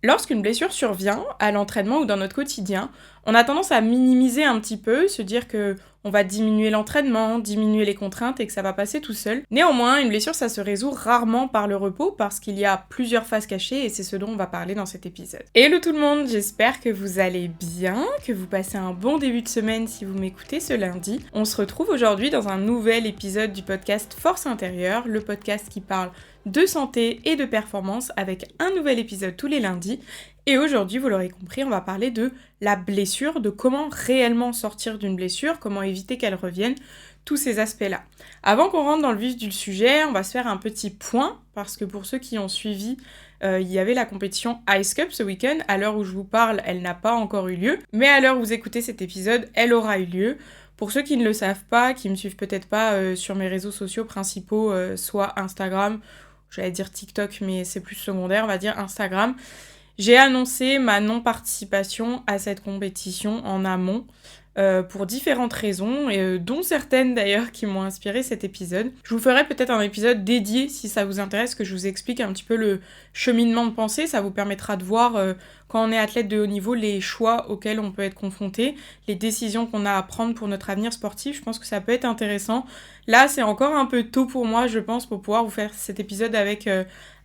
Lorsqu'une blessure survient à l'entraînement ou dans notre quotidien, on a tendance à minimiser un petit peu, se dire que on va diminuer l'entraînement, diminuer les contraintes et que ça va passer tout seul. Néanmoins, une blessure, ça se résout rarement par le repos parce qu'il y a plusieurs phases cachées et c'est ce dont on va parler dans cet épisode. Hello tout le monde, j'espère que vous allez bien, que vous passez un bon début de semaine si vous m'écoutez ce lundi. On se retrouve aujourd'hui dans un nouvel épisode du podcast Force Intérieure, le podcast qui parle de santé et de performance avec un nouvel épisode tous les lundis. Et aujourd'hui, vous l'aurez compris, on va parler de la blessure, de comment réellement sortir d'une blessure, comment éviter qu'elle revienne, tous ces aspects-là. Avant qu'on rentre dans le vif du sujet, on va se faire un petit point, parce que pour ceux qui ont suivi, il y avait la compétition Ice Cup ce week-end. À l'heure où je vous parle, elle n'a pas encore eu lieu, mais à l'heure où vous écoutez cet épisode, elle aura eu lieu. Pour ceux qui ne le savent pas, qui me suivent peut-être pas sur mes réseaux sociaux principaux, soit Instagram, j'allais dire TikTok, mais c'est plus secondaire, on va dire Instagram. J'ai annoncé ma non-participation à cette compétition en amont pour différentes raisons, dont certaines d'ailleurs qui m'ont inspiré cet épisode. Je vous ferai peut-être un épisode dédié si ça vous intéresse, que je vous explique un petit peu le cheminement de pensée. Ça vous permettra de voir quand on est athlète de haut niveau les choix auxquels on peut être confronté, les décisions qu'on a à prendre pour notre avenir sportif. Je pense que ça peut être intéressant. Là, c'est encore un peu tôt pour moi, je pense, pour pouvoir vous faire cet épisode avec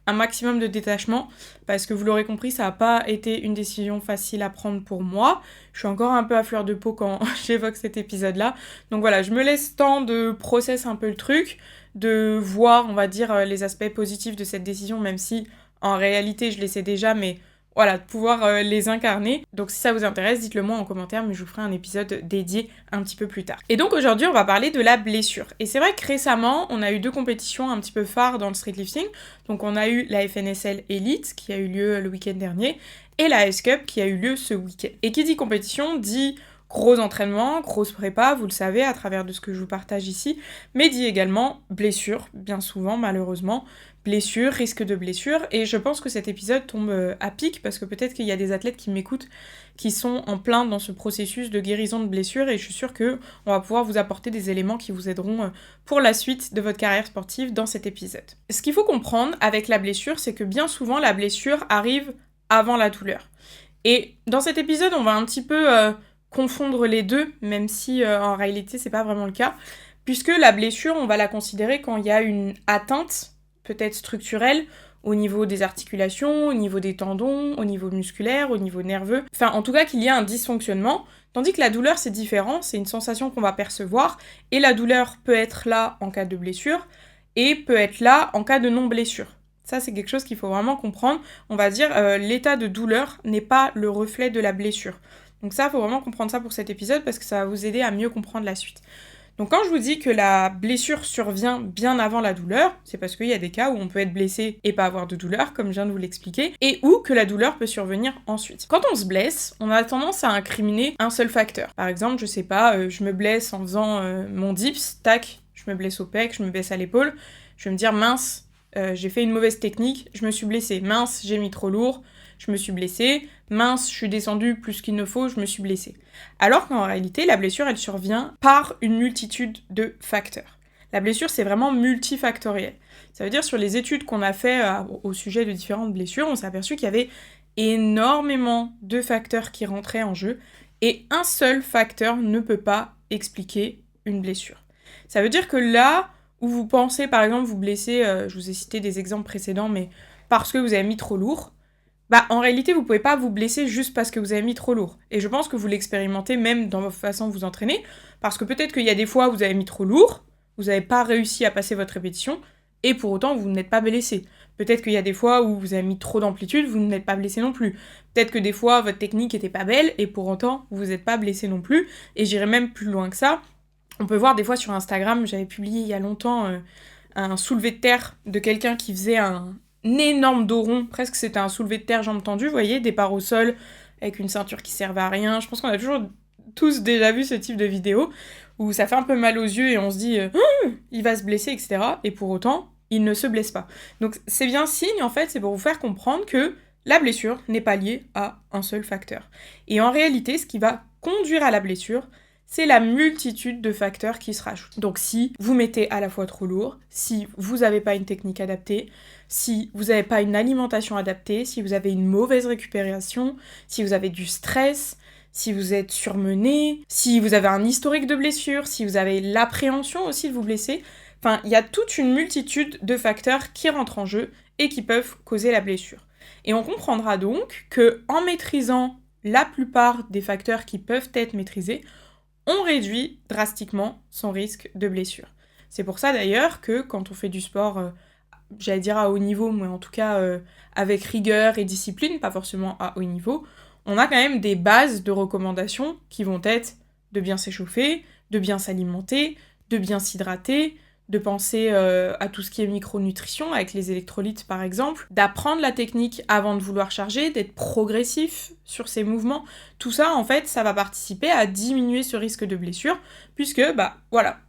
un maximum de détachement, parce que vous l'aurez compris, ça n'a pas été une décision facile à prendre pour moi. Je suis encore un peu à fleur de peau quand j'évoque cet épisode-là. Donc voilà, je me laisse temps de process un peu le truc, de voir, on va dire, les aspects positifs de cette décision, même si en réalité je les sais déjà, mais voilà, de pouvoir les incarner. Donc si ça vous intéresse, dites-le moi en commentaire, mais je vous ferai un épisode dédié un petit peu plus tard. Et donc aujourd'hui, on va parler de la blessure. Et c'est vrai que récemment, on a eu deux compétitions un petit peu phares dans le streetlifting. Donc on a eu la FNSL Elite, qui a eu lieu le week-end dernier, et la Ice Cup, qui a eu lieu ce week-end. Et qui dit compétition, dit gros entraînement, grosse prépa, vous le savez, à travers de ce que je vous partage ici, mais dit également blessure, bien souvent, malheureusement, blessure, risque de blessure, et je pense que cet épisode tombe à pic, parce que peut-être qu'il y a des athlètes qui m'écoutent, qui sont en plein dans ce processus de guérison de blessure, et je suis sûre qu'on va pouvoir vous apporter des éléments qui vous aideront pour la suite de votre carrière sportive dans cet épisode. Ce qu'il faut comprendre avec la blessure, c'est que bien souvent, la blessure arrive avant la douleur. Et dans cet épisode, on va un petit peu confondre les deux, même si en réalité, c'est pas vraiment le cas, puisque la blessure, on va la considérer quand il y a une atteinte peut-être structurelle, au niveau des articulations, au niveau des tendons, au niveau musculaire, au niveau nerveux. Enfin, en tout cas, qu'il y a un dysfonctionnement. Tandis que la douleur, c'est différent, c'est une sensation qu'on va percevoir, et la douleur peut être là en cas de blessure, et peut être là en cas de non-blessure. Ça, c'est quelque chose qu'il faut vraiment comprendre. On va dire, l'état de douleur n'est pas le reflet de la blessure. Donc ça, il faut vraiment comprendre ça pour cet épisode, parce que ça va vous aider à mieux comprendre la suite. Donc quand je vous dis que la blessure survient bien avant la douleur, c'est parce qu'il y a des cas où on peut être blessé et pas avoir de douleur, comme je viens de vous l'expliquer, et où que la douleur peut survenir ensuite. Quand on se blesse, on a tendance à incriminer un seul facteur. Par exemple, je sais pas, je me blesse en faisant mon dips, tac, je me blesse au pec, je me blesse à l'épaule, je vais me dire mince, j'ai fait une mauvaise technique, je me suis blessée, mince, j'ai mis trop lourd, je me suis blessée, mince, je suis descendue plus qu'il ne faut, je me suis blessée. Alors qu'en réalité, la blessure, elle survient par une multitude de facteurs. La blessure, c'est vraiment multifactoriel. Ça veut dire, sur les études qu'on a fait au sujet de différentes blessures, on s'est aperçu qu'il y avait énormément de facteurs qui rentraient en jeu, et un seul facteur ne peut pas expliquer une blessure. Ça veut dire que là où vous pensez, par exemple, vous blesser, je vous ai cité des exemples précédents, mais parce que vous avez mis trop lourd, bah en réalité vous pouvez pas vous blesser juste parce que vous avez mis trop lourd. Et je pense que vous l'expérimentez même dans votre façon de vous entraîner, parce que peut-être qu'il y a des fois où vous avez mis trop lourd, vous n'avez pas réussi à passer votre répétition, et pour autant vous n'êtes pas blessé. Peut-être qu'il y a des fois où vous avez mis trop d'amplitude, vous n'êtes pas blessé non plus. Peut-être que des fois votre technique était pas belle, et pour autant vous n'êtes pas blessé non plus, et j'irai même plus loin que ça. On peut voir des fois sur Instagram, j'avais publié il y a longtemps un soulevé de terre de quelqu'un qui faisait un énorme dos rond, presque c'était un soulevé de terre jambes tendues, vous voyez, départ au sol, avec une ceinture qui servait à rien. Je pense qu'on a toujours tous déjà vu ce type de vidéo, où ça fait un peu mal aux yeux et on se dit il va se blesser, etc. Et pour autant, il ne se blesse pas. Donc c'est bien signe, en fait, c'est pour vous faire comprendre que la blessure n'est pas liée à un seul facteur. Et en réalité, ce qui va conduire à la blessure, c'est la multitude de facteurs qui se rajoutent. Donc si vous mettez à la fois trop lourd, si vous n'avez pas une technique adaptée, si vous n'avez pas une alimentation adaptée, si vous avez une mauvaise récupération, si vous avez du stress, si vous êtes surmené, si vous avez un historique de blessure, si vous avez l'appréhension aussi de vous blesser, enfin, il y a toute une multitude de facteurs qui rentrent en jeu et qui peuvent causer la blessure. Et on comprendra donc que en maîtrisant la plupart des facteurs qui peuvent être maîtrisés, on réduit drastiquement son risque de blessure. C'est pour ça d'ailleurs que quand on fait du sport, j'allais dire à haut niveau, mais en tout cas avec rigueur et discipline, pas forcément à haut niveau, on a quand même des bases de recommandations qui vont être de bien s'échauffer, de bien s'alimenter, de bien s'hydrater, de penser à tout ce qui est micronutrition, avec les électrolytes par exemple, d'apprendre la technique avant de vouloir charger, d'être progressif sur ses mouvements. Tout ça, en fait, ça va participer à diminuer ce risque de blessure, puisque,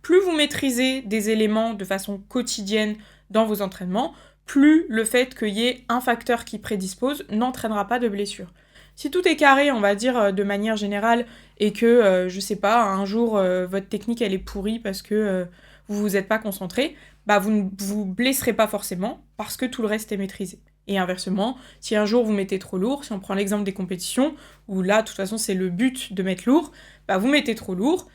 plus vous maîtrisez des éléments de façon quotidienne dans vos entraînements, plus le fait qu'il y ait un facteur qui prédispose n'entraînera pas de blessure. Si tout est carré, on va dire, de manière générale, et que, un jour, votre technique, elle est pourrie parce que vous vous êtes pas concentré, vous ne vous blesserez pas forcément, parce que tout le reste est maîtrisé. Et inversement, si un jour vous mettez trop lourd, si on prend l'exemple des compétitions, où là, de toute façon, c'est le but de mettre lourd, vous mettez trop lourd,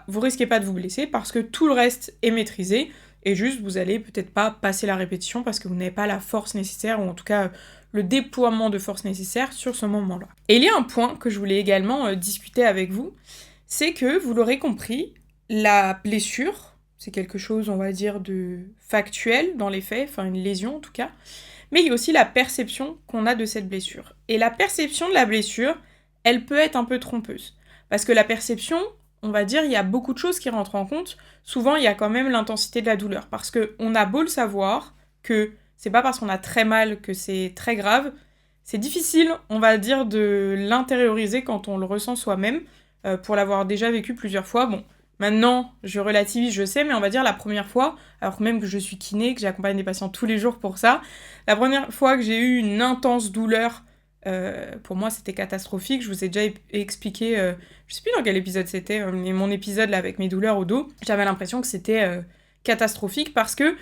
vous risquez pas de vous blesser, parce que tout le reste est maîtrisé, et juste, vous allez peut-être pas passer la répétition, parce que vous n'avez pas la force nécessaire, ou en tout cas le déploiement de force nécessaire sur ce moment-là. Et il y a un point que je voulais également discuter avec vous, c'est que, vous l'aurez compris, la blessure, c'est quelque chose, on va dire, de factuel dans les faits, enfin une lésion en tout cas, mais il y a aussi la perception qu'on a de cette blessure. Et la perception de la blessure, elle peut être un peu trompeuse. Parce que la perception, on va dire, il y a beaucoup de choses qui rentrent en compte. Souvent, il y a quand même l'intensité de la douleur. Parce qu'on a beau le savoir que c'est pas parce qu'on a très mal que c'est très grave, c'est difficile, on va dire, de l'intérioriser quand on le ressent soi-même, pour l'avoir déjà vécu plusieurs fois. Bon, maintenant, je relativise, je sais, mais on va dire la première fois, alors même que je suis kiné, que j'accompagne des patients tous les jours pour ça, la première fois que j'ai eu une intense douleur, pour moi c'était catastrophique. Je vous ai déjà expliqué, je sais plus dans quel épisode c'était, mais mon épisode là avec mes douleurs au dos, j'avais l'impression que c'était catastrophique parce que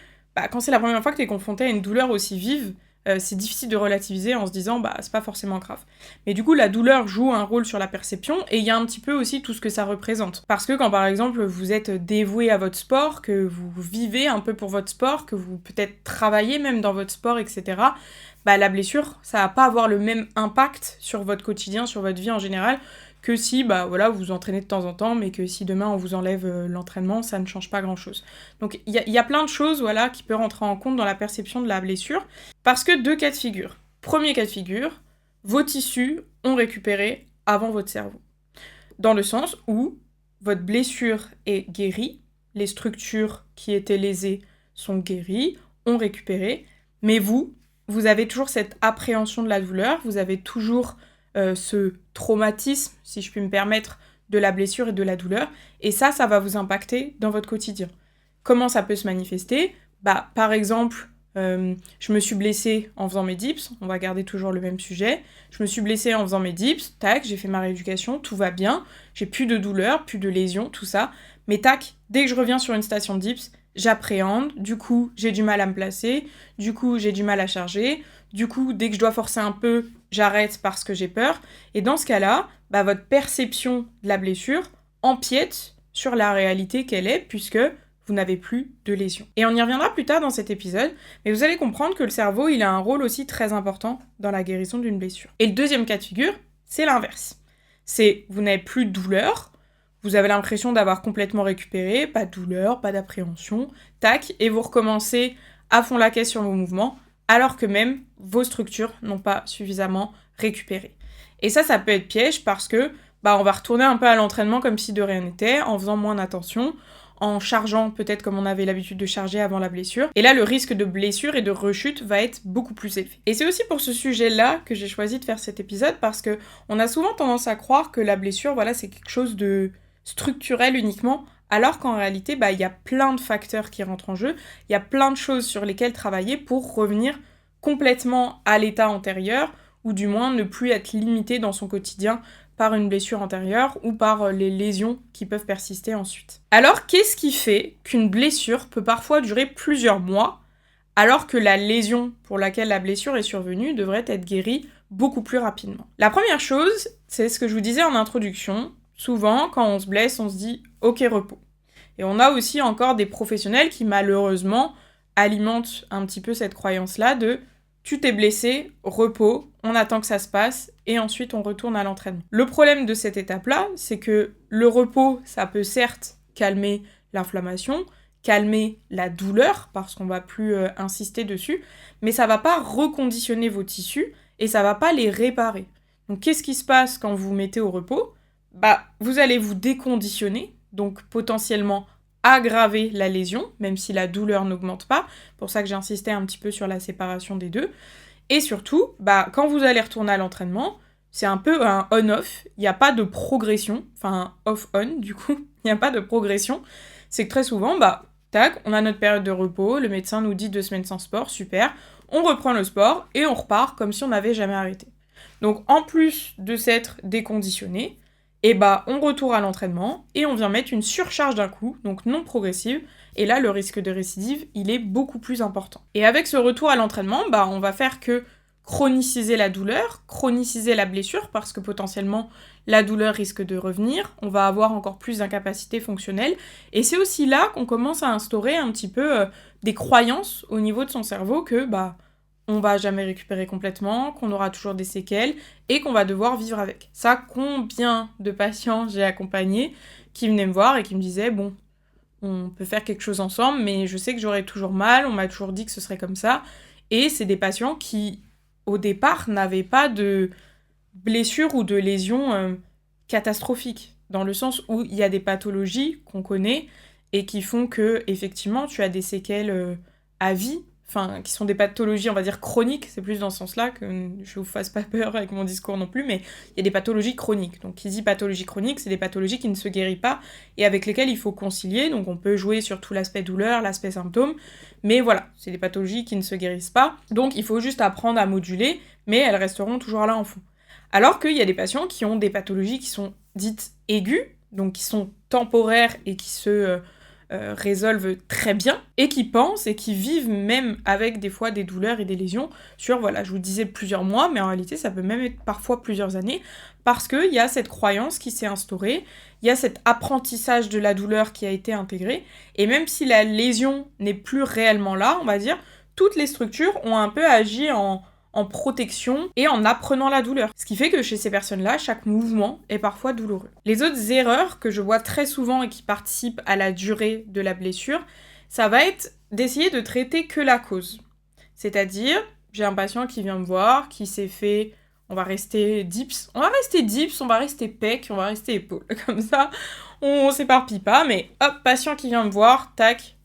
quand c'est la première fois que tu es confronté à une douleur aussi vive, c'est difficile de relativiser en se disant c'est pas forcément grave. Mais du coup, la douleur joue un rôle sur la perception et il y a un petit peu aussi tout ce que ça représente. Parce que quand par exemple vous êtes dévoué à votre sport, que vous vivez un peu pour votre sport, que vous peut-être travaillez même dans votre sport, etc., la blessure, ça va pas avoir le même impact sur votre quotidien, sur votre vie en général, que si vous vous entraînez de temps en temps, mais que si demain on vous enlève l'entraînement, ça ne change pas grand-chose. Donc il y a plein de choses qui peuvent rentrer en compte dans la perception de la blessure, parce que 2 cas de figure. Premier cas de figure, vos tissus ont récupéré avant votre cerveau. Dans le sens où votre blessure est guérie, les structures qui étaient lésées sont guéries, ont récupéré, mais vous avez toujours cette appréhension de la douleur, vous avez toujours ce traumatisme, si je puis me permettre, de la blessure et de la douleur, et ça va vous impacter dans votre quotidien. Comment ça peut se manifester ? Par exemple, je me suis blessée en faisant mes dips, on va garder toujours le même sujet, je me suis blessée en faisant mes dips, tac, j'ai fait ma rééducation, tout va bien, j'ai plus de douleur, plus de lésions, tout ça, mais tac, dès que je reviens sur une station de dips, j'appréhende, du coup j'ai du mal à me placer, du coup j'ai du mal à charger, du coup dès que je dois forcer un peu, j'arrête parce que j'ai peur, et dans ce cas-là, votre perception de la blessure empiète sur la réalité qu'elle est, puisque vous n'avez plus de lésions. Et on y reviendra plus tard dans cet épisode, mais vous allez comprendre que le cerveau, il a un rôle aussi très important dans la guérison d'une blessure. Et le deuxième cas de figure, c'est l'inverse. C'est, vous n'avez plus de douleur, vous avez l'impression d'avoir complètement récupéré, pas de douleur, pas d'appréhension, tac, et vous recommencez à fond la caisse sur vos mouvements, alors que même vos structures n'ont pas suffisamment récupéré. Et ça peut être piège parce que on va retourner un peu à l'entraînement comme si de rien n'était, en faisant moins d'attention, en chargeant peut-être comme on avait l'habitude de charger avant la blessure. Et là, le risque de blessure et de rechute va être beaucoup plus élevé. Et c'est aussi pour ce sujet-là que j'ai choisi de faire cet épisode, parce que on a souvent tendance à croire que la blessure, c'est quelque chose de structurel uniquement, alors qu'en réalité, il y a plein de facteurs qui rentrent en jeu, il y a plein de choses sur lesquelles travailler pour revenir complètement à l'état antérieur, ou du moins ne plus être limité dans son quotidien par une blessure antérieure ou par les lésions qui peuvent persister ensuite. Alors, qu'est-ce qui fait qu'une blessure peut parfois durer plusieurs mois, alors que la lésion pour laquelle la blessure est survenue devrait être guérie beaucoup plus rapidement? La première chose, c'est ce que je vous disais en introduction. Souvent, quand on se blesse, on se dit « ok, repos ». Et on a aussi encore des professionnels qui, malheureusement, alimentent un petit peu cette croyance-là de « tu t'es blessé, repos, on attend que ça se passe, et ensuite on retourne à l'entraînement ». Le problème de cette étape-là, c'est que le repos, ça peut certes calmer l'inflammation, calmer la douleur, parce qu'on va plus insister dessus, mais ça va pas reconditionner vos tissus, et ça va pas les réparer. Donc qu'est-ce qui se passe quand vous vous mettez au repos ? Vous allez vous déconditionner, donc potentiellement aggraver la lésion, même si la douleur n'augmente pas. Pour ça que j'insistais un petit peu sur la séparation des deux. Et surtout, quand vous allez retourner à l'entraînement, c'est un peu un on-off, il n'y a pas de progression, enfin off-on du coup, il n'y a pas de progression. C'est que très souvent, tac, on a notre période de repos, le médecin nous dit 2 semaines sans sport, super, on reprend le sport et on repart comme si on n'avait jamais arrêté. Donc en plus de s'être déconditionné, on retourne à l'entraînement et on vient mettre une surcharge d'un coup, donc non progressive, et là le risque de récidive, il est beaucoup plus important. Et avec ce retour à l'entraînement, on va faire que chroniciser la douleur, chroniciser la blessure, parce que potentiellement la douleur risque de revenir, on va avoir encore plus d'incapacité fonctionnelle, et c'est aussi là qu'on commence à instaurer un petit peu des croyances au niveau de son cerveau que on va jamais récupérer complètement, qu'on aura toujours des séquelles et qu'on va devoir vivre avec. Ça, combien de patients j'ai accompagnés qui venaient me voir et qui me disaient « Bon, on peut faire quelque chose ensemble, mais je sais que j'aurai toujours mal, on m'a toujours dit que ce serait comme ça. » Et c'est des patients qui, au départ, n'avaient pas de blessures ou de lésions catastrophiques, dans le sens où il y a des pathologies qu'on connaît et qui font que, effectivement, tu as des séquelles à vie, qui sont des pathologies, on va dire, chroniques, c'est plus dans ce sens-là, que je vous fasse pas peur avec mon discours non plus, mais il y a des pathologies chroniques. Donc, qui dit pathologie chronique, c'est des pathologies qui ne se guérissent pas et avec lesquelles il faut concilier. Donc, on peut jouer sur tout l'aspect douleur, l'aspect symptômes, mais voilà, c'est des pathologies qui ne se guérissent pas. Donc, il faut juste apprendre à moduler, mais elles resteront toujours là en fond. Alors qu'il y a des patients qui ont des pathologies qui sont dites aiguës, donc qui sont temporaires et qui se résolvent très bien, et qui pensent et qui vivent même avec des fois des douleurs et des lésions sur, je vous disais plusieurs mois, mais en réalité ça peut même être parfois plusieurs années, parce qu'il y a cette croyance qui s'est instaurée, il y a cet apprentissage de la douleur qui a été intégré, et même si la lésion n'est plus réellement là, on va dire, toutes les structures ont un peu agi en protection et en apprenant la douleur. Ce qui fait que chez ces personnes-là, chaque mouvement est parfois douloureux. Les autres erreurs que je vois très souvent et qui participent à la durée de la blessure, ça va être d'essayer de traiter que la cause. C'est-à-dire, j'ai un patient qui vient me voir, qui s'est fait, on va rester dips, on va rester pec, on va rester épaule. Comme ça, on s'éparpille pas, mais hop, patient qui vient me voir, tac,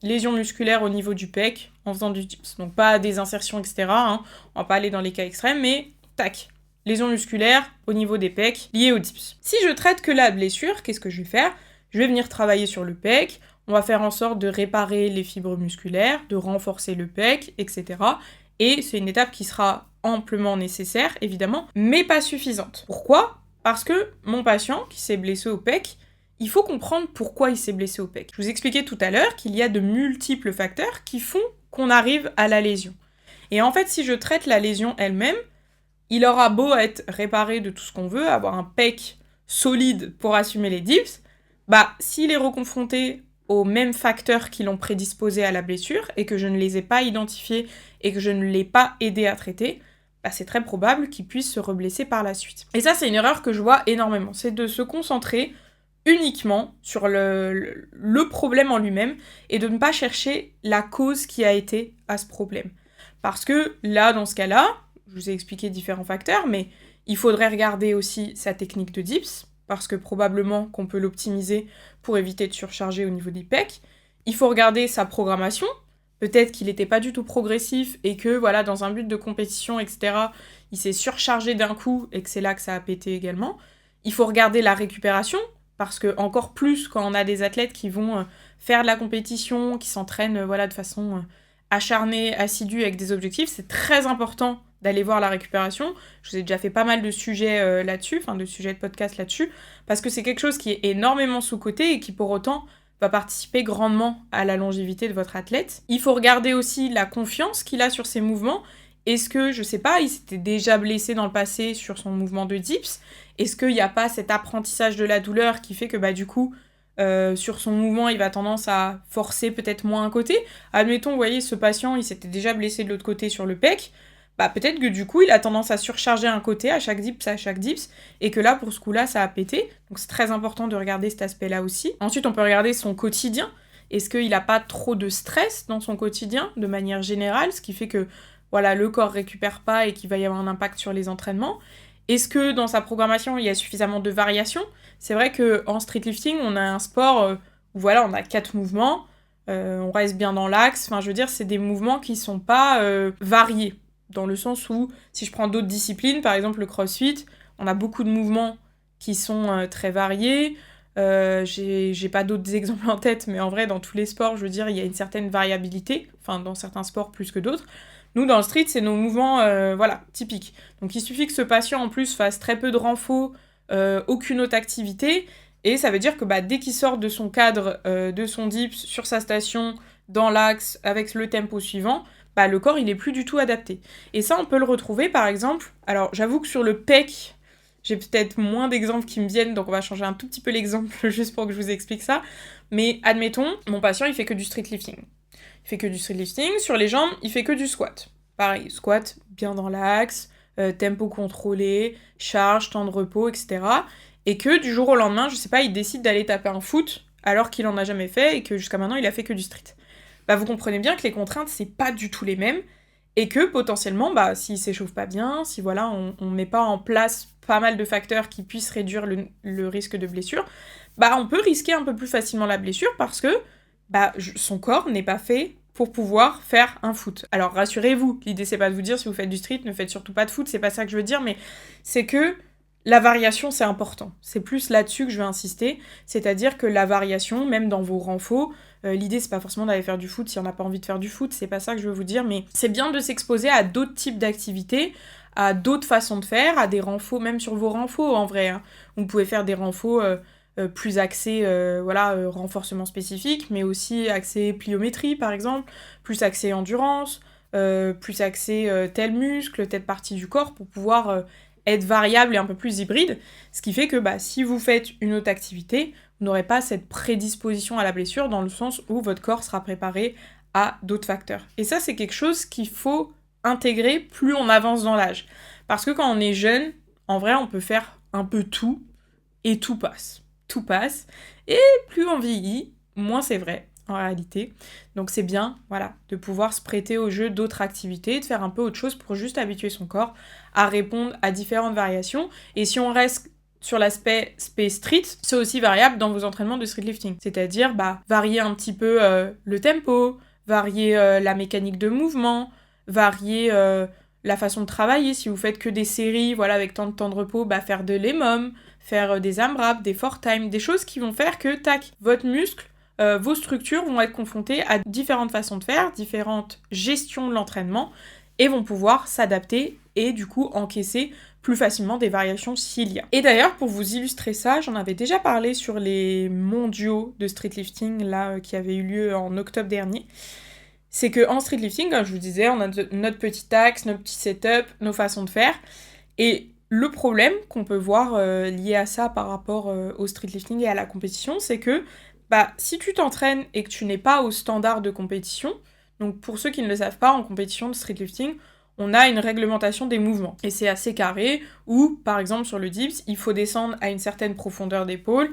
lésion musculaire au niveau du pec, en faisant du dips. Donc pas des insertions, etc. On va pas aller dans les cas extrêmes, mais tac, lésion musculaire au niveau des pecs liée au dips. Si je traite que la blessure, qu'est-ce que je vais faire ? Je vais venir travailler sur le pec, on va faire en sorte de réparer les fibres musculaires, de renforcer le pec, etc. Et c'est une étape qui sera amplement nécessaire, évidemment, mais pas suffisante. Pourquoi ? Parce que mon patient qui s'est blessé au pec, il faut comprendre pourquoi il s'est blessé au pec. Je vous expliquais tout à l'heure qu'il y a de multiples facteurs qui font qu'on arrive à la lésion. Et en fait, si je traite la lésion elle-même, il aura beau être réparé de tout ce qu'on veut, avoir un pec solide pour assumer les dips, s'il est reconfronté aux mêmes facteurs qui l'ont prédisposé à la blessure et que je ne les ai pas identifiés et que je ne l'ai pas aidé à traiter, c'est très probable qu'il puisse se reblesser par la suite. Et ça, c'est une erreur que je vois énormément, c'est de se concentrer uniquement sur le problème en lui-même et de ne pas chercher la cause qui a été à ce problème. Parce que là, dans ce cas-là, je vous ai expliqué différents facteurs, mais il faudrait regarder aussi sa technique de dips, parce que probablement qu'on peut l'optimiser pour éviter de surcharger au niveau des pecs. Il faut regarder sa programmation, peut-être qu'il n'était pas du tout progressif et que, dans un but de compétition, etc., il s'est surchargé d'un coup et que c'est là que ça a pété également. Il faut regarder la récupération, parce que encore plus quand on a des athlètes qui vont faire de la compétition, qui s'entraînent de façon acharnée, assidue, avec des objectifs, c'est très important d'aller voir la récupération. Je vous ai déjà fait pas mal de sujets là-dessus, enfin de sujets de podcast là-dessus, parce que c'est quelque chose qui est énormément sous-coté et qui pour autant va participer grandement à la longévité de votre athlète. Il faut regarder aussi la confiance qu'il a sur ses mouvements. Est-ce que, je sais pas, il s'était déjà blessé dans le passé sur son mouvement de dips? Est-ce qu'il n'y a pas cet apprentissage de la douleur qui fait que du coup, sur son mouvement, il va tendance à forcer peut-être moins un côté? Admettons, vous voyez, ce patient, il s'était déjà blessé de l'autre côté sur le pec. Peut-être que du coup, il a tendance à surcharger un côté à chaque dips, et que là, pour ce coup-là, ça a pété. Donc c'est très important de regarder cet aspect-là aussi. Ensuite, on peut regarder son quotidien. Est-ce qu'il n'a pas trop de stress dans son quotidien, de manière générale, ce qui fait que le corps récupère pas et qu'il va y avoir un impact sur les entraînements? Est-ce que dans sa programmation, il y a suffisamment de variations? C'est vrai qu'en streetlifting, on a un sport où on a 4 mouvements, on reste bien dans l'axe. Enfin, je veux dire, c'est des mouvements qui sont pas variés. Dans le sens où, si je prends d'autres disciplines, par exemple le crossfit, on a beaucoup de mouvements qui sont très variés. J'ai pas d'autres exemples en tête, mais en vrai, dans tous les sports, je veux dire, il y a une certaine variabilité. Enfin, dans certains sports plus que d'autres. Nous, dans le street, c'est nos mouvements typiques. Donc, il suffit que ce patient, en plus, fasse très peu de renfo, aucune autre activité. Et ça veut dire que dès qu'il sort de son cadre, de son dips, sur sa station, dans l'axe, avec le tempo suivant, le corps, il est plus du tout adapté. Et ça, on peut le retrouver, par exemple... Alors, j'avoue que sur le pec, j'ai peut-être moins d'exemples qui me viennent, donc on va changer un tout petit peu l'exemple, juste pour que je vous explique ça. Mais admettons, mon patient, il fait que du streetlifting. Il fait que du streetlifting. Sur les jambes, il fait que du squat. Pareil, squat bien dans l'axe, tempo contrôlé, charge, temps de repos, etc. Et que du jour au lendemain, je sais pas, il décide d'aller taper un foot, alors qu'il en a jamais fait, et que jusqu'à maintenant, il a fait que du street. Vous comprenez bien que les contraintes, c'est pas du tout les mêmes, et que potentiellement, s'il s'échauffe pas bien, si on met pas en place pas mal de facteurs qui puissent réduire le risque de blessure, on peut risquer un peu plus facilement la blessure parce que son corps n'est pas fait pour pouvoir faire un foot. Alors rassurez-vous, l'idée c'est pas de vous dire si vous faites du street, ne faites surtout pas de foot, c'est pas ça que je veux dire, mais c'est que la variation c'est important. C'est plus là-dessus que je veux insister, c'est-à-dire que la variation, même dans vos renfos, l'idée c'est pas forcément d'aller faire du foot si on n'a pas envie de faire du foot, c'est pas ça que je veux vous dire, mais c'est bien de s'exposer à d'autres types d'activités, à d'autres façons de faire, à des renfos, même sur vos renfos en vrai. Vous pouvez faire des renfos plus axés renforcement spécifique, mais aussi axés pliométrie par exemple, plus axés endurance, plus axés tel muscle, telle partie du corps pour pouvoir être variable et un peu plus hybride, ce qui fait que si vous faites une autre activité, vous n'aurez pas cette prédisposition à la blessure dans le sens où votre corps sera préparé à d'autres facteurs. Et ça, c'est quelque chose qu'il faut intégrer plus on avance dans l'âge. Parce que quand on est jeune, en vrai, on peut faire un peu tout et tout passe. Tout passe. Et plus on vieillit, moins c'est vrai, en réalité. Donc c'est bien, de pouvoir se prêter au jeu d'autres activités, de faire un peu autre chose pour juste habituer son corps à répondre à différentes variations. Et si on reste sur l'aspect street, c'est aussi variable dans vos entraînements de streetlifting. C'est-à-dire, varier un petit peu le tempo, varier la mécanique de mouvement, varier la façon de travailler. Si vous faites que des séries, avec tant de temps de repos, faire de l'EMOM, faire des AMRAP, des 4-time, des choses qui vont faire que, votre muscle, vos structures vont être confrontées à différentes façons de faire, différentes gestions de l'entraînement, et vont pouvoir s'adapter et du coup encaisser plus facilement des variations s'il y a. Et d'ailleurs, pour vous illustrer ça, j'en avais déjà parlé sur les mondiaux de streetlifting qui avaient eu lieu en octobre dernier. C'est qu'en streetlifting, comme je vous disais, on a notre petit axe, notre petit setup, nos façons de faire. Et le problème qu'on peut voir lié à ça par rapport au streetlifting et à la compétition, c'est que si tu t'entraînes et que tu n'es pas au standard de compétition, donc pour ceux qui ne le savent pas, en compétition de streetlifting, on a une réglementation des mouvements. Et c'est assez carré, où, par exemple, sur le dips, il faut descendre à une certaine profondeur d'épaule,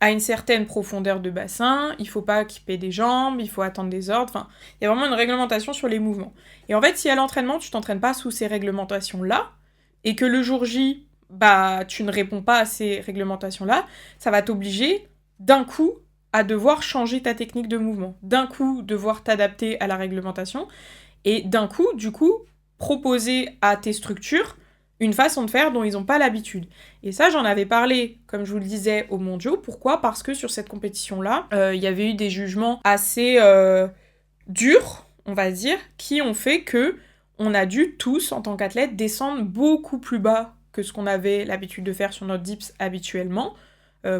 à une certaine profondeur de bassin, il faut pas équiper des jambes, il faut attendre des ordres, enfin, il y a vraiment une réglementation sur les mouvements. Et en fait, si à l'entraînement, tu t'entraînes pas sous ces réglementations-là, et que le jour J, tu ne réponds pas à ces réglementations-là, ça va t'obliger, d'un coup, à devoir changer ta technique de mouvement, d'un coup, devoir t'adapter à la réglementation, et d'un coup, du coup, proposer à tes structures une façon de faire dont ils n'ont pas l'habitude. Et ça, j'en avais parlé, comme je vous le disais, aux mondiaux. Pourquoi ? Parce que sur cette compétition-là, il y avait eu des jugements assez durs, on va dire, qui ont fait que on a dû tous, en tant qu'athlète, descendre beaucoup plus bas que ce qu'on avait l'habitude de faire sur notre dips habituellement.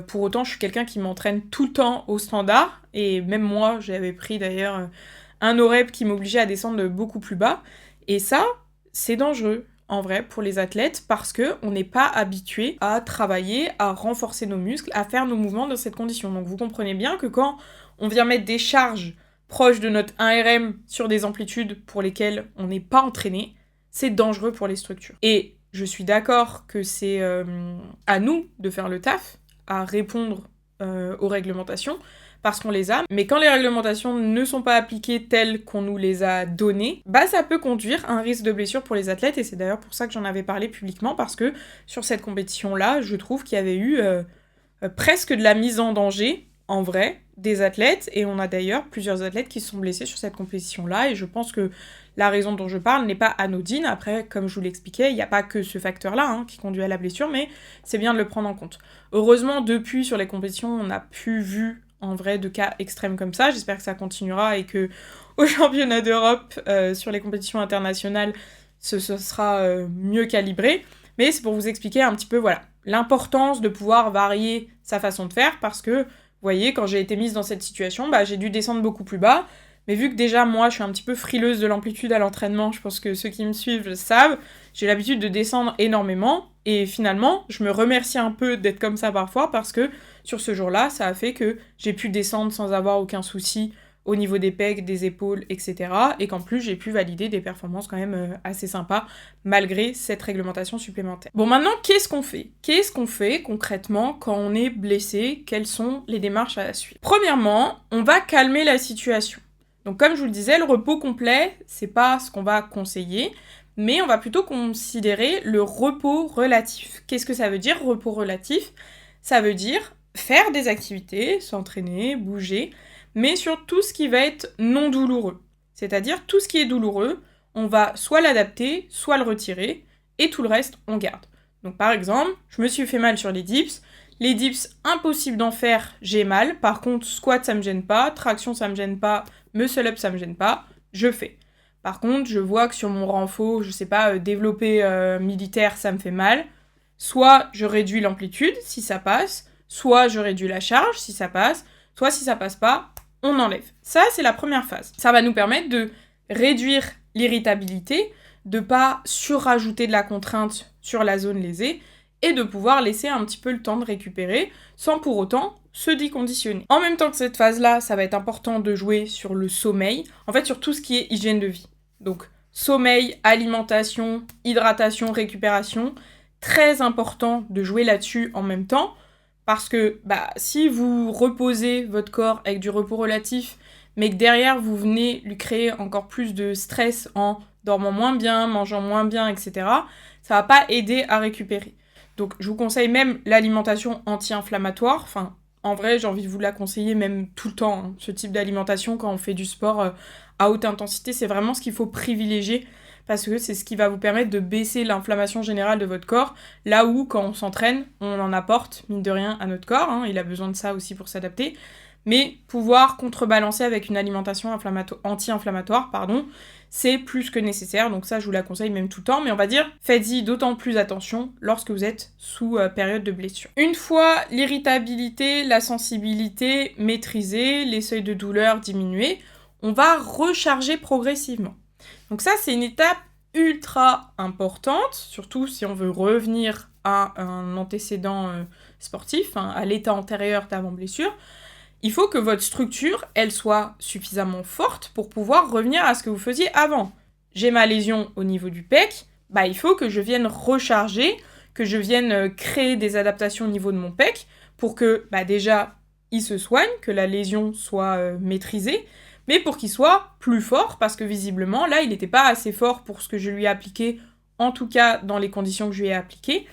Pour autant, je suis quelqu'un qui m'entraîne tout le temps au standard, et même moi, j'avais pris d'ailleurs un OREP qui m'obligeait à descendre beaucoup plus bas, et ça, c'est dangereux, en vrai, pour les athlètes, parce qu'on n'est pas habitué à travailler, à renforcer nos muscles, à faire nos mouvements dans cette condition. Donc vous comprenez bien que quand on vient mettre des charges proches de notre 1RM sur des amplitudes pour lesquelles on n'est pas entraîné, c'est dangereux pour les structures. Et je suis d'accord que c'est à nous de faire le taf, à répondre aux réglementations, parce qu'on les a, mais quand les réglementations ne sont pas appliquées telles qu'on nous les a données, bah ça peut conduire à un risque de blessure pour les athlètes, et c'est d'ailleurs pour ça que j'en avais parlé publiquement, parce que sur cette compétition-là, je trouve qu'il y avait eu presque de la mise en danger, en vrai, des athlètes, et on a d'ailleurs plusieurs athlètes qui se sont blessés sur cette compétition-là, et je pense que la raison dont je parle n'est pas anodine. Après, comme je vous l'expliquais, il n'y a pas que ce facteur-là qui conduit à la blessure, mais c'est bien de le prendre en compte. Heureusement, depuis, sur les compétitions, on n'a plus vu en vrai de cas extrêmes comme ça. J'espère que ça continuera et que au championnat d'Europe, sur les compétitions internationales, ce sera mieux calibré. Mais c'est pour vous expliquer un petit peu, voilà, l'importance de pouvoir varier sa façon de faire, parce que, vous voyez, quand j'ai été mise dans cette situation, bah, j'ai dû descendre beaucoup plus bas. Mais vu que déjà, moi, je suis un petit peu frileuse de l'amplitude à l'entraînement, je pense que ceux qui me suivent le savent, j'ai l'habitude de descendre énormément, et finalement, je me remercie un peu d'être comme ça parfois, parce que sur ce jour-là, ça a fait que j'ai pu descendre sans avoir aucun souci au niveau des pecs, des épaules, etc. Et qu'en plus, j'ai pu valider des performances quand même assez sympas, malgré cette réglementation supplémentaire. Bon, maintenant, qu'est-ce qu'on fait ? Qu'est-ce qu'on fait concrètement quand on est blessé ? Quelles sont les démarches à suivre ? Premièrement, on va calmer la situation. Donc comme je vous le disais, le repos complet, c'est pas ce qu'on va conseiller, mais on va plutôt considérer le repos relatif. Qu'est-ce que ça veut dire, repos relatif ? Ça veut dire faire des activités, s'entraîner, bouger, mais sur tout ce qui va être non douloureux. C'est-à-dire tout ce qui est douloureux, on va soit l'adapter, soit le retirer, et tout le reste, on garde. Donc par exemple, je me suis fait mal sur les dips, impossible d'en faire, j'ai mal. Par contre, squat, ça me gêne pas, traction, ça me gêne pas, muscle up, ça me gêne pas, je fais. Par contre, je vois que sur mon renfort, je sais pas, développé militaire, ça me fait mal. Soit je réduis l'amplitude, si ça passe, soit je réduis la charge, si ça passe, soit si ça passe pas, on enlève. Ça, c'est la première phase. Ça va nous permettre de réduire l'irritabilité, de pas surrajouter de la contrainte sur la zone lésée, et de pouvoir laisser un petit peu le temps de récupérer, sans pour autant se déconditionner. En même temps que cette phase-là, ça va être important de jouer sur le sommeil, en fait sur tout ce qui est hygiène de vie. Donc sommeil, alimentation, hydratation, récupération, très important de jouer là-dessus en même temps, parce que si vous reposez votre corps avec du repos relatif, mais que derrière vous venez lui créer encore plus de stress en dormant moins bien, mangeant moins bien, etc., ça va pas aider à récupérer. Donc je vous conseille même l'alimentation anti-inflammatoire. Enfin, en vrai, j'ai envie de vous la conseiller même tout le temps. Ce type d'alimentation, quand on fait du sport à haute intensité, c'est vraiment ce qu'il faut privilégier, parce que c'est ce qui va vous permettre de baisser l'inflammation générale de votre corps, là où, quand on s'entraîne, on en apporte, mine de rien, à notre corps. Il a besoin de ça aussi pour s'adapter. Mais pouvoir contrebalancer avec une alimentation anti-inflammatoire, c'est plus que nécessaire, donc ça je vous la conseille même tout le temps, mais on va dire, faites-y d'autant plus attention lorsque vous êtes sous période de blessure. Une fois l'irritabilité, la sensibilité maîtrisée, les seuils de douleur diminués, on va recharger progressivement. Donc ça, c'est une étape ultra importante, surtout si on veut revenir à un antécédent sportif, à l'état antérieur d'avant-blessure. Il faut que votre structure, elle soit suffisamment forte pour pouvoir revenir à ce que vous faisiez avant. J'ai ma lésion au niveau du pec, il faut que je vienne recharger, que je vienne créer des adaptations au niveau de mon pec pour que, déjà, il se soigne, que la lésion soit maîtrisée, mais pour qu'il soit plus fort, parce que visiblement, là, il n'était pas assez fort pour ce que je lui ai appliqué, en tout cas dans les conditions que je lui ai appliquées,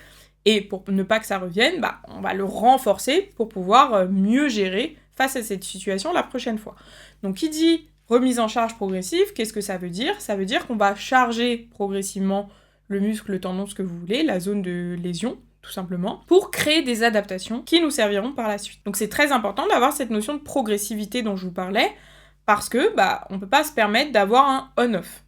et pour ne pas que ça revienne, on va le renforcer pour pouvoir mieux gérer face à cette situation la prochaine fois. Donc qui dit remise en charge progressive, qu'est-ce que ça veut dire ? Ça veut dire qu'on va charger progressivement le muscle, le tendon, ce que vous voulez, la zone de lésion, tout simplement, pour créer des adaptations qui nous serviront par la suite. Donc c'est très important d'avoir cette notion de progressivité dont je vous parlais, parce que on peut pas se permettre d'avoir un on-off.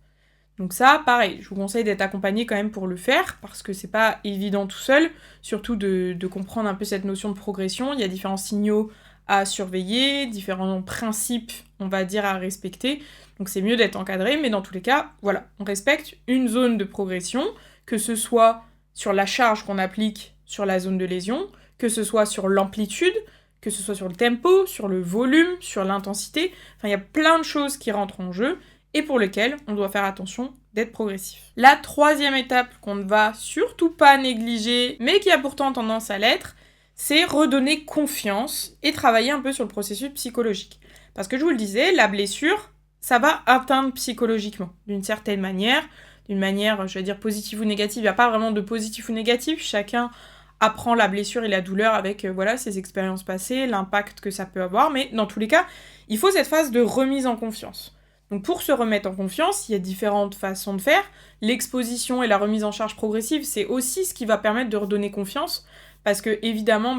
Donc ça, pareil, je vous conseille d'être accompagné quand même pour le faire, parce que c'est pas évident tout seul, surtout de comprendre un peu cette notion de progression. Il y a différents signaux à surveiller, différents principes, on va dire, à respecter. Donc c'est mieux d'être encadré, mais dans tous les cas, voilà, on respecte une zone de progression, que ce soit sur la charge qu'on applique sur la zone de lésion, que ce soit sur l'amplitude, que ce soit sur le tempo, sur le volume, sur l'intensité. Enfin, il y a plein de choses qui rentrent en jeu et pour lesquelles on doit faire attention d'être progressif. La troisième étape qu'on ne va surtout pas négliger, mais qui a pourtant tendance à l'être, c'est redonner confiance et travailler un peu sur le processus psychologique. Parce que je vous le disais, la blessure, ça va atteindre psychologiquement, d'une certaine manière, je vais dire positive ou négative. Il n'y a pas vraiment de positif ou négatif, chacun apprend la blessure et la douleur avec ses expériences passées, l'impact que ça peut avoir, mais dans tous les cas, il faut cette phase de remise en confiance. Donc pour se remettre en confiance, il y a différentes façons de faire. L'exposition et la remise en charge progressive, c'est aussi ce qui va permettre de redonner confiance, parce que évidemment,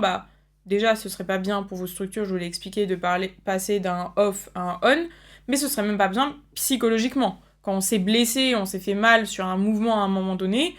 déjà, ce serait pas bien pour vos structures, je vous l'ai expliqué, de passer d'un off à un on, mais ce serait même pas bien psychologiquement. Quand on s'est blessé, on s'est fait mal sur un mouvement à un moment donné,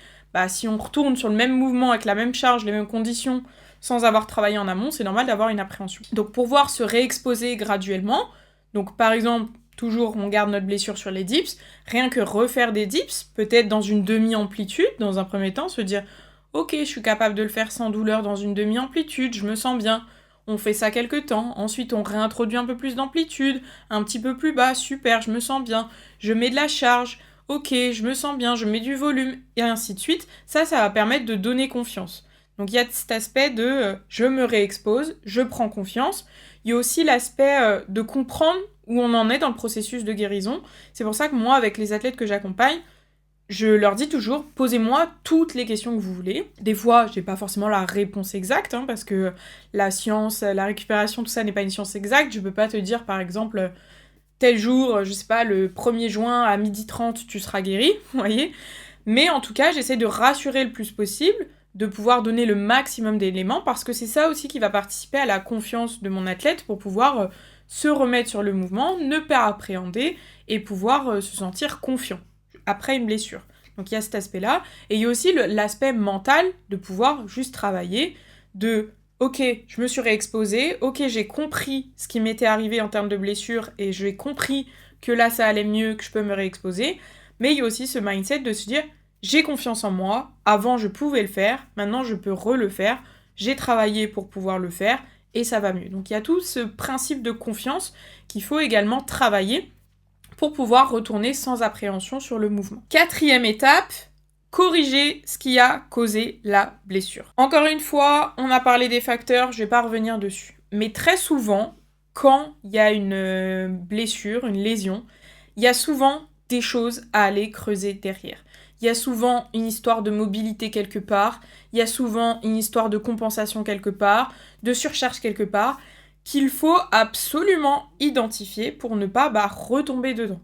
si on retourne sur le même mouvement avec la même charge, les mêmes conditions, sans avoir travaillé en amont, c'est normal d'avoir une appréhension. Donc pouvoir se réexposer graduellement, donc par exemple, toujours on garde notre blessure sur les dips, rien que refaire des dips, peut-être dans une demi-amplitude, dans un premier temps, se dire « Ok, je suis capable de le faire sans douleur dans une demi-amplitude, je me sens bien ». On fait ça quelques temps, ensuite on réintroduit un peu plus d'amplitude, un petit peu plus bas, super, je me sens bien, je mets de la charge, ok, je me sens bien, je mets du volume, et ainsi de suite. Ça va permettre de donner confiance. Donc il y a cet aspect de je me réexpose, je prends confiance. Il y a aussi l'aspect de comprendre où on en est dans le processus de guérison. C'est pour ça que moi, avec les athlètes que j'accompagne, je leur dis toujours, posez-moi toutes les questions que vous voulez. Des fois, j'ai pas forcément la réponse exacte, parce que la science, la récupération, tout ça n'est pas une science exacte. Je peux pas te dire, par exemple, tel jour, je sais pas, le 1er juin à 12h30, tu seras guéri, vous voyez. Mais en tout cas, j'essaie de rassurer le plus possible, de pouvoir donner le maximum d'éléments, parce que c'est ça aussi qui va participer à la confiance de mon athlète pour pouvoir se remettre sur le mouvement, ne pas appréhender et pouvoir se sentir confiant après une blessure. Donc il y a cet aspect-là. Et il y a aussi l'aspect mental de pouvoir juste travailler, de ok, je me suis réexposée, ok, j'ai compris ce qui m'était arrivé en termes de blessure et j'ai compris que là ça allait mieux, que je peux me réexposer. Mais il y a aussi ce mindset de se dire j'ai confiance en moi, avant je pouvais le faire, maintenant je peux le faire, j'ai travaillé pour pouvoir le faire et ça va mieux. Donc il y a tout ce principe de confiance qu'il faut également travailler pour pouvoir retourner sans appréhension sur le mouvement. Quatrième étape, corriger ce qui a causé la blessure. Encore une fois, on a parlé des facteurs, je vais pas revenir dessus. Mais très souvent, quand il y a une blessure, une lésion, il y a souvent des choses à aller creuser derrière. Il y a souvent une histoire de mobilité quelque part, il y a souvent une histoire de compensation quelque part, de surcharge quelque part, qu'il faut absolument identifier pour ne pas retomber dedans.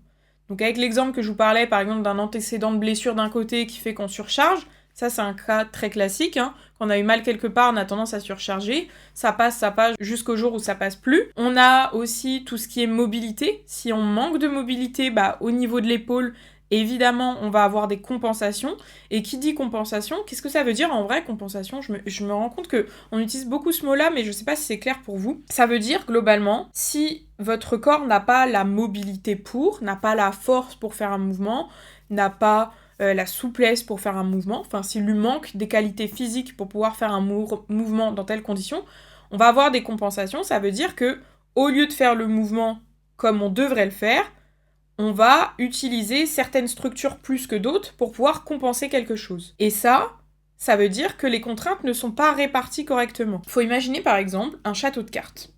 Donc avec l'exemple que je vous parlais, par exemple, d'un antécédent de blessure d'un côté qui fait qu'on surcharge, ça c'est un cas très classique, quand on a eu mal quelque part, on a tendance à surcharger, ça passe jusqu'au jour où ça passe plus. On a aussi tout ce qui est mobilité, si on manque de mobilité, au niveau de l'épaule, évidemment, on va avoir des compensations. Et qui dit compensation, qu'est-ce que ça veut dire en vrai, compensation ? Je me rends compte qu'on utilise beaucoup ce mot-là, mais je sais pas si c'est clair pour vous. Ça veut dire, globalement, si votre corps n'a pas la mobilité n'a pas la force pour faire un mouvement, n'a pas la souplesse pour faire un mouvement, enfin, s'il lui manque des qualités physiques pour pouvoir faire un mouvement dans telles conditions, on va avoir des compensations. Ça veut dire que, au lieu de faire le mouvement comme on devrait le faire, on va utiliser certaines structures plus que d'autres pour pouvoir compenser quelque chose. Et ça veut dire que les contraintes ne sont pas réparties correctement. Faut imaginer par exemple un château de cartes.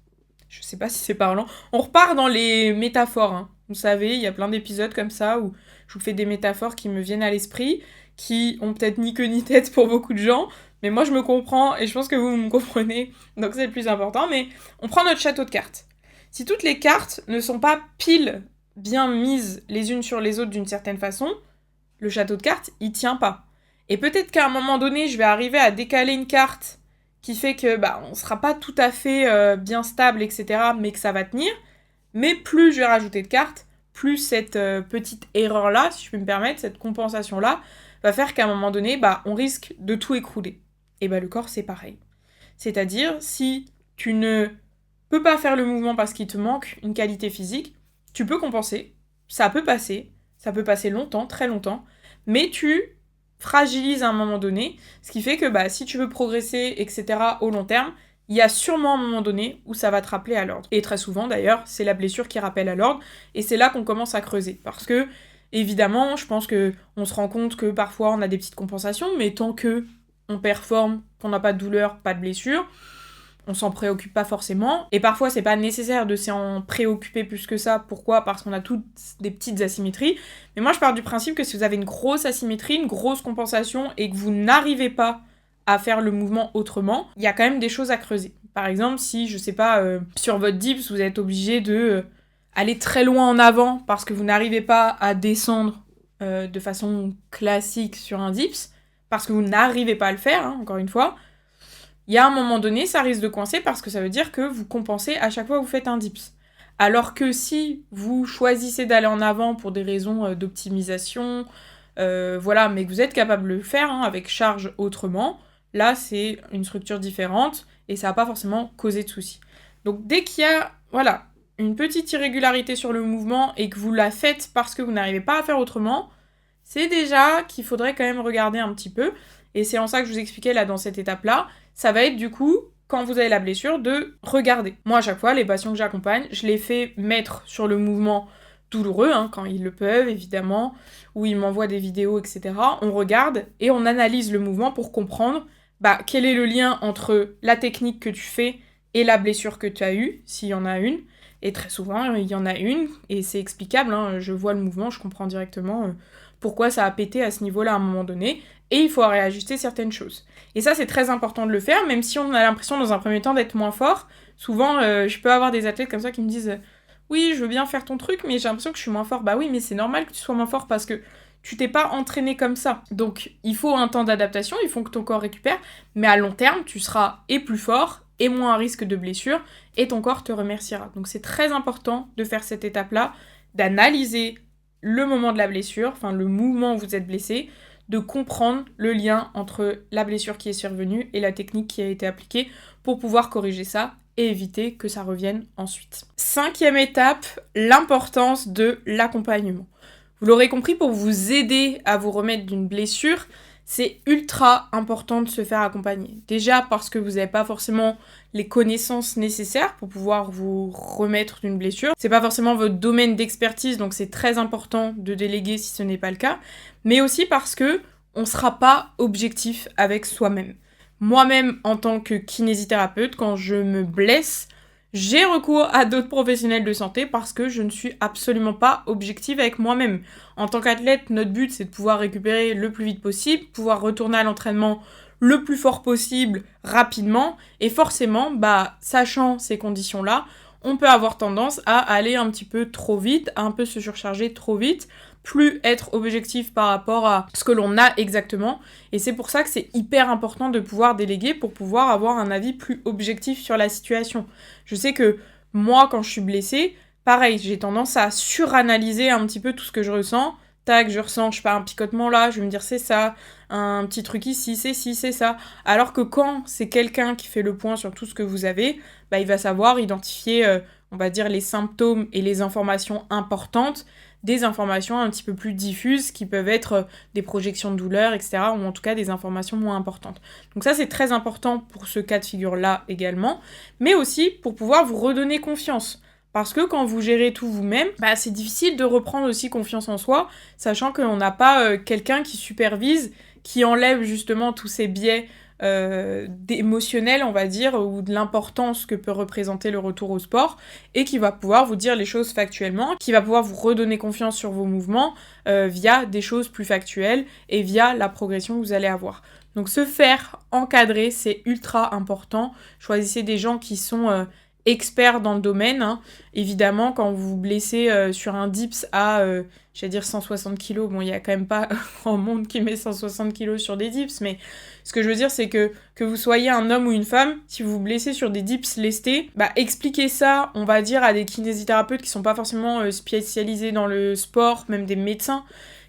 Je sais pas si c'est parlant. On repart dans les métaphores. Vous savez, il y a plein d'épisodes comme ça où je vous fais des métaphores qui me viennent à l'esprit, qui ont peut-être ni queue ni tête pour beaucoup de gens, mais moi je me comprends et je pense que vous me comprenez, donc c'est le plus important. Mais on prend notre château de cartes. Si toutes les cartes ne sont pas pile bien mises les unes sur les autres d'une certaine façon, le château de cartes, il tient pas. Et peut-être qu'à un moment donné, je vais arriver à décaler une carte qui fait que on sera pas tout à fait bien stable, etc., mais que ça va tenir. Mais plus je vais rajouter de cartes, plus cette petite erreur-là, si je peux me permettre, cette compensation-là, va faire qu'à un moment donné, on risque de tout écrouler. Et le corps, c'est pareil. C'est-à-dire, si tu ne peux pas faire le mouvement parce qu'il te manque une qualité physique, tu peux compenser, ça peut passer longtemps, très longtemps, mais tu fragilises à un moment donné, ce qui fait que si tu veux progresser, etc., au long terme, il y a sûrement un moment donné où ça va te rappeler à l'ordre. Et très souvent, d'ailleurs, c'est la blessure qui rappelle à l'ordre, et c'est là qu'on commence à creuser. Parce que, évidemment, je pense qu'on se rend compte que parfois on a des petites compensations, mais tant que on performe, qu'on n'a pas de douleur, pas de blessure, on s'en préoccupe pas forcément. Et parfois, c'est pas nécessaire de s'en préoccuper plus que ça. Pourquoi ? Parce qu'on a toutes des petites asymétries. Mais moi, je pars du principe que si vous avez une grosse asymétrie, une grosse compensation, et que vous n'arrivez pas à faire le mouvement autrement, il y a quand même des choses à creuser. Par exemple, si, je sais pas, sur votre dips, vous êtes obligé de aller très loin en avant parce que vous n'arrivez pas à descendre de façon classique sur un dips, parce que vous n'arrivez pas à le faire, encore une fois, il y a un moment donné, ça risque de coincer parce que ça veut dire que vous compensez à chaque fois que vous faites un dips. Alors que si vous choisissez d'aller en avant pour des raisons d'optimisation, mais que vous êtes capable de le faire avec charge autrement, là c'est une structure différente et ça va pas forcément causer de soucis. Donc dès qu'il y a une petite irrégularité sur le mouvement et que vous la faites parce que vous n'arrivez pas à faire autrement, c'est déjà qu'il faudrait quand même regarder un petit peu. Et c'est en ça que je vous expliquais là dans cette étape-là, ça va être du coup, quand vous avez la blessure, de regarder. Moi à chaque fois, les patients que j'accompagne, je les fais mettre sur le mouvement douloureux, quand ils le peuvent évidemment, ou ils m'envoient des vidéos, etc. On regarde et on analyse le mouvement pour comprendre quel est le lien entre la technique que tu fais et la blessure que tu as eue, s'il y en a une. Et très souvent, il y en a une, et c'est explicable, je vois le mouvement, je comprends directement pourquoi ça a pété à ce niveau-là à un moment donné, et il faut réajuster certaines choses. Et ça, c'est très important de le faire, même si on a l'impression dans un premier temps d'être moins fort. Souvent, je peux avoir des athlètes comme ça qui me disent « Oui, je veux bien faire ton truc, mais j'ai l'impression que je suis moins fort. » Bah oui, mais c'est normal que tu sois moins fort parce que tu t'es pas entraîné comme ça. Donc, il faut un temps d'adaptation, il faut que ton corps récupère, mais à long terme, tu seras et plus fort, et moins à risque de blessure, et ton corps te remerciera. Donc c'est très important de faire cette étape-là, d'analyser le moment de la blessure, le mouvement où vous êtes blessé, de comprendre le lien entre la blessure qui est survenue et la technique qui a été appliquée pour pouvoir corriger ça et éviter que ça revienne ensuite. 5e étape, l'importance de l'accompagnement. Vous l'aurez compris, pour vous aider à vous remettre d'une blessure, c'est ultra important de se faire accompagner. Déjà parce que vous n'avez pas forcément les connaissances nécessaires pour pouvoir vous remettre d'une blessure. C'est pas forcément votre domaine d'expertise, donc c'est très important de déléguer si ce n'est pas le cas. Mais aussi parce que on sera pas objectif avec soi-même. Moi-même, en tant que kinésithérapeute, quand je me blesse, j'ai recours à d'autres professionnels de santé parce que je ne suis absolument pas objective avec moi-même. En tant qu'athlète, notre but, c'est de pouvoir récupérer le plus vite possible, pouvoir retourner à l'entraînement le plus fort possible, rapidement, et forcément, sachant ces conditions-là, on peut avoir tendance à aller un petit peu trop vite, à un peu se surcharger trop vite, plus être objectif par rapport à ce que l'on a exactement, et c'est pour ça que c'est hyper important de pouvoir déléguer pour pouvoir avoir un avis plus objectif sur la situation. Je sais que moi, quand je suis blessée, pareil, j'ai tendance à suranalyser un petit peu tout ce que je ressens. Tac, je ressens, je sais pas, un picotement là, je vais me dire c'est ça, un petit truc ici, c'est ci, c'est ça. Alors que quand c'est quelqu'un qui fait le point sur tout ce que vous avez, il va savoir identifier, on va dire, les symptômes et les informations importantes, des informations un petit peu plus diffuses qui peuvent être des projections de douleur, etc. ou en tout cas des informations moins importantes. Donc ça, c'est très important pour ce cas de figure-là également, mais aussi pour pouvoir vous redonner confiance. Parce que quand vous gérez tout vous-même, c'est difficile de reprendre aussi confiance en soi, sachant qu'on n'a pas quelqu'un qui supervise, qui enlève justement tous ces biais émotionnels, on va dire, ou de l'importance que peut représenter le retour au sport, et qui va pouvoir vous dire les choses factuellement, qui va pouvoir vous redonner confiance sur vos mouvements via des choses plus factuelles et via la progression que vous allez avoir. Donc se faire encadrer, c'est ultra important. Choisissez des gens qui sont expert dans le domaine, hein. Évidemment, quand vous vous blessez sur un dips à, j'allais dire 160 kg, bon, il y a quand même pas grand monde qui met 160 kg sur des dips, mais ce que je veux dire, c'est que vous soyez un homme ou une femme, si vous vous blessez sur des dips lestés, bah expliquez ça, on va dire, à des kinésithérapeutes qui sont pas forcément spécialisés dans le sport, même des médecins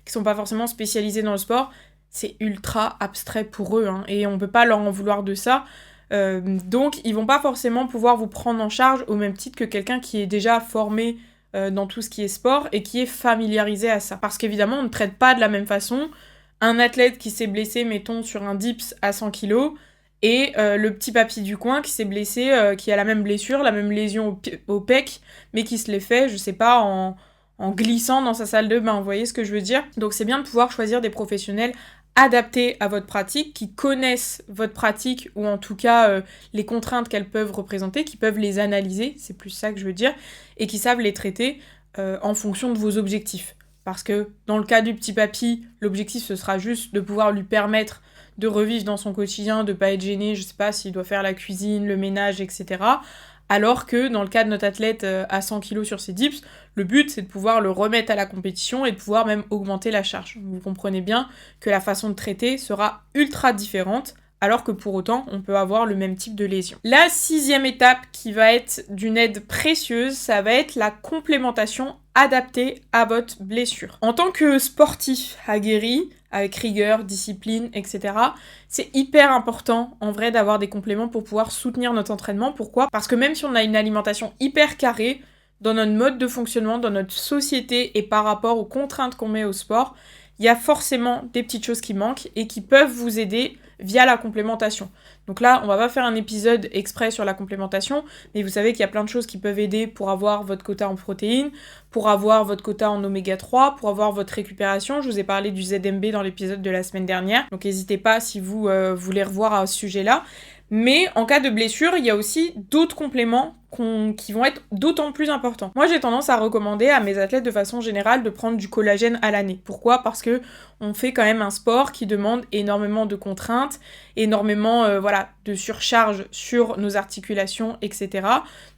qui sont pas forcément spécialisés dans le sport, c'est ultra abstrait pour eux, hein, et on peut pas leur en vouloir de ça. Donc ils vont pas forcément pouvoir vous prendre en charge au même titre que quelqu'un qui est déjà formé dans tout ce qui est sport et qui est familiarisé à ça. Parce qu'évidemment, on ne traite pas de la même façon un athlète qui s'est blessé, mettons, sur un dips à 100 kg et le petit papy du coin qui s'est blessé, qui a la même blessure, la même lésion au pec, mais qui se l'est fait, je sais pas, en glissant dans sa salle de bain, vous voyez ce que je veux dire? Donc c'est bien de pouvoir choisir des professionnels adaptés à votre pratique, qui connaissent votre pratique, ou en tout cas les contraintes qu'elles peuvent représenter, qui peuvent les analyser, c'est plus ça que je veux dire, et qui savent les traiter en fonction de vos objectifs. Parce que dans le cas du petit papy, l'objectif ce sera juste de pouvoir lui permettre de revivre dans son quotidien, de pas être gêné, je sais pas, s'il doit faire la cuisine, le ménage, etc. Alors que dans le cas de notre athlète à 100 kg sur ses dips, le but c'est de pouvoir le remettre à la compétition et de pouvoir même augmenter la charge. Vous comprenez bien que la façon de traiter sera ultra différente, alors que pour autant on peut avoir le même type de lésion. La 6e étape qui va être d'une aide précieuse, ça va être la complémentation adaptée à votre blessure. En tant que sportif aguerri, avec rigueur, discipline, etc. C'est hyper important, en vrai, d'avoir des compléments pour pouvoir soutenir notre entraînement. Pourquoi ? Parce que même si on a une alimentation hyper carrée, dans notre mode de fonctionnement, dans notre société et par rapport aux contraintes qu'on met au sport, il y a forcément des petites choses qui manquent et qui peuvent vous aider via la complémentation. Donc là, on va pas faire un épisode exprès sur la complémentation, mais vous savez qu'il y a plein de choses qui peuvent aider pour avoir votre quota en protéines, pour avoir votre quota en oméga 3, pour avoir votre récupération. Je vous ai parlé du ZMB dans l'épisode de la semaine dernière, donc n'hésitez pas si vous voulez revoir à ce sujet-là. Mais en cas de blessure, il y a aussi d'autres compléments qui vont être d'autant plus importants. Moi, j'ai tendance à recommander à mes athlètes de façon générale de prendre du collagène à l'année. Pourquoi ? Parce que on fait quand même un sport qui demande énormément de contraintes, énormément de surcharge sur nos articulations, etc.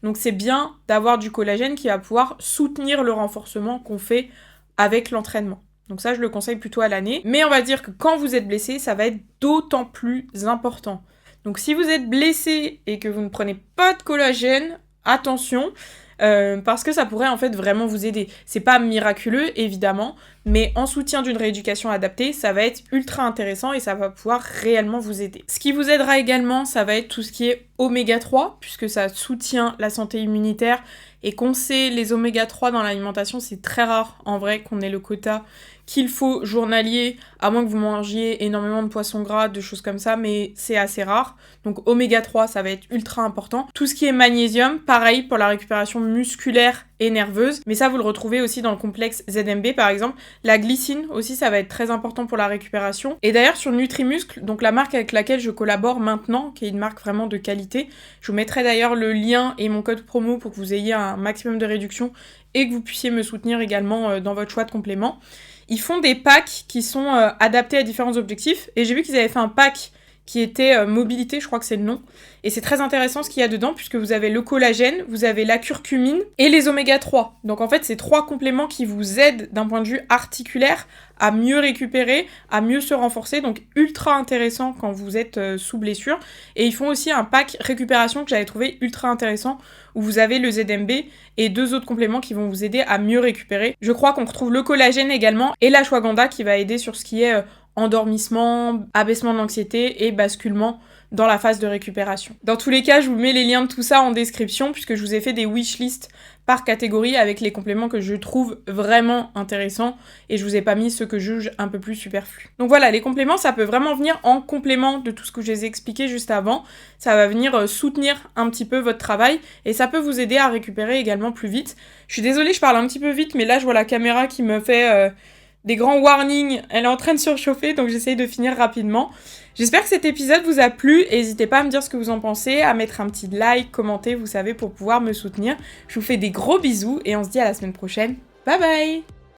Donc c'est bien d'avoir du collagène qui va pouvoir soutenir le renforcement qu'on fait avec l'entraînement. Donc ça, je le conseille plutôt à l'année. Mais on va dire que quand vous êtes blessé, ça va être d'autant plus important. Donc si vous êtes blessé et que vous ne prenez pas de collagène, attention, parce que ça pourrait en fait vraiment vous aider. C'est pas miraculeux évidemment, mais en soutien d'une rééducation adaptée, ça va être ultra intéressant et ça va pouvoir réellement vous aider. Ce qui vous aidera également, ça va être tout ce qui est oméga 3, puisque ça soutient la santé immunitaire et qu'on sait les oméga 3 dans l'alimentation, c'est très rare en vrai qu'on ait le quota qu'il faut journalier, à moins que vous mangiez énormément de poissons gras, de choses comme ça, mais c'est assez rare. Donc oméga 3, ça va être ultra important. Tout ce qui est magnésium, pareil pour la récupération musculaire et nerveuse, mais ça vous le retrouvez aussi dans le complexe ZMB par exemple. La glycine aussi, ça va être très important pour la récupération. Et d'ailleurs sur Nutrimuscle, donc la marque avec laquelle je collabore maintenant, qui est une marque vraiment de qualité, je vous mettrai d'ailleurs le lien et mon code promo pour que vous ayez un maximum de réduction et que vous puissiez me soutenir également dans votre choix de compléments. Ils font des packs qui sont adaptés à différents objectifs. Et j'ai vu qu'ils avaient fait un pack qui était mobilité, je crois que c'est le nom. Et c'est très intéressant ce qu'il y a dedans, puisque vous avez le collagène, vous avez la curcumine et les oméga 3. Donc en fait, c'est 3 compléments qui vous aident d'un point de vue articulaire à mieux récupérer, à mieux se renforcer. Donc ultra intéressant quand vous êtes sous blessure. Et ils font aussi un pack récupération que j'avais trouvé ultra intéressant, où vous avez le ZMB et 2 autres compléments qui vont vous aider à mieux récupérer. Je crois qu'on retrouve le collagène également et l'ashwagandha qui va aider sur ce qui est endormissement, abaissement d'anxiété et basculement dans la phase de récupération. Dans tous les cas, je vous mets les liens de tout ça en description puisque je vous ai fait des wishlists par catégorie avec les compléments que je trouve vraiment intéressants et je vous ai pas mis ceux que je juge un peu plus superflus. Donc voilà, les compléments, ça peut vraiment venir en complément de tout ce que je vous ai expliqué juste avant. Ça va venir soutenir un petit peu votre travail et ça peut vous aider à récupérer également plus vite. Je suis désolée, je parle un petit peu vite, mais là je vois la caméra qui me fait des grands warnings, elle est en train de surchauffer, donc j'essaye de finir rapidement. J'espère que cet épisode vous a plu, n'hésitez pas à me dire ce que vous en pensez, à mettre un petit like, commenter, vous savez, pour pouvoir me soutenir. Je vous fais des gros bisous et on se dit à la semaine prochaine. Bye bye!